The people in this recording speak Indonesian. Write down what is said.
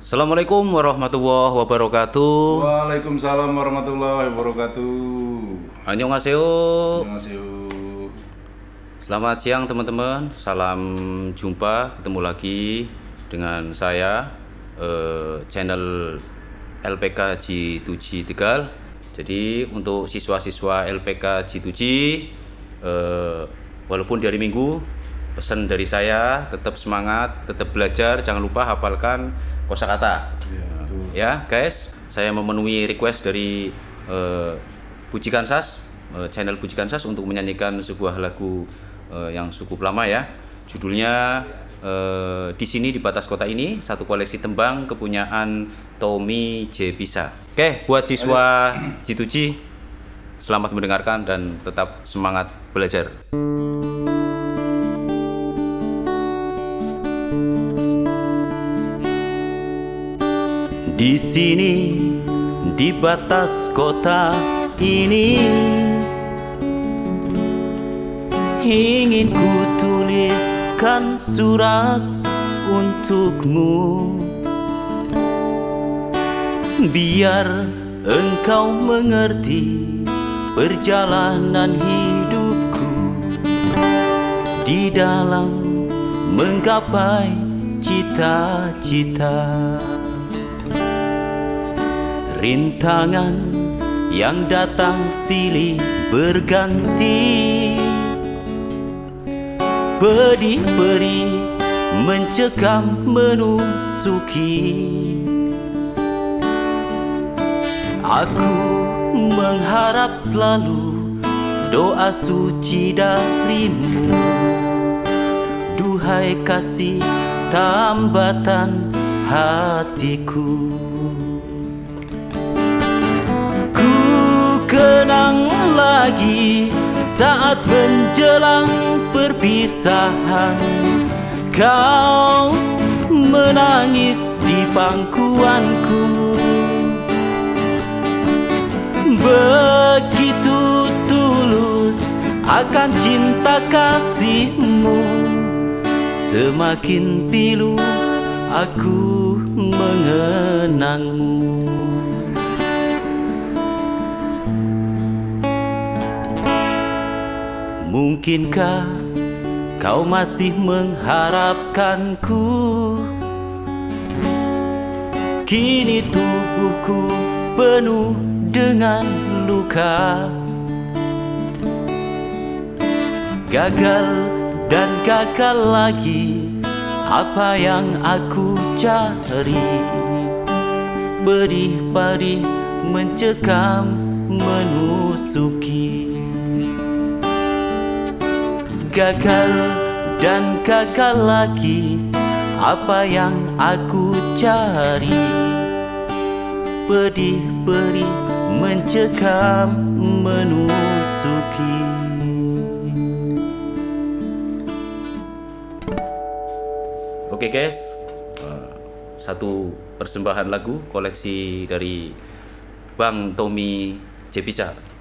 Assalamualaikum warahmatullahi wabarakatuh. Waalaikumsalam warahmatullahi wabarakatuh. Annyeonghaseyo. Annyeonghaseyo. Selamat siang teman-teman. Salam jumpa, ketemu lagi dengan saya channel LPK G2G Tegal. Jadi untuk siswa-siswa LPK G2G walaupun di hari Minggu, pesan dari saya tetap semangat, tetap belajar, jangan lupa hafalkan kosakata. Ya guys, saya memenuhi request dari Puji Kansas, channel Puji Kansas untuk menyanyikan sebuah lagu yang cukup lama ya. Judulnya di sini di batas kota ini, satu koleksi tembang kepunyaan Tommy J. Pisa. Oke, buat siswa G2G, selamat mendengarkan dan tetap semangat belajar. Di sini, di batas kota ini, ingin ku tuliskan surat untukmu, biar engkau mengerti perjalanan hidupku di dalam menggapai cita-cita. Rintangan yang datang silih berganti, pedih-perih mencekam menusuki. Aku mengharap selalu doa suci darimu, duhai kasih tambatan hatiku. Kenang lagi saat menjelang perpisahan, kau menangis di pangkuanku. Begitu tulus akan cinta kasihmu, semakin pilu aku mengenangmu. Mungkinkah kau masih mengharapkanku? Kini tubuhku penuh dengan luka, gagal dan gagal lagi apa yang aku cari. Pedih-perih mencekam menusuki. Gagal dan gagal lagi apa yang aku cari. Pedih-perih mencekam menusuki. Oke guys, satu persembahan lagu koleksi dari Bang Tommy J. Pisa.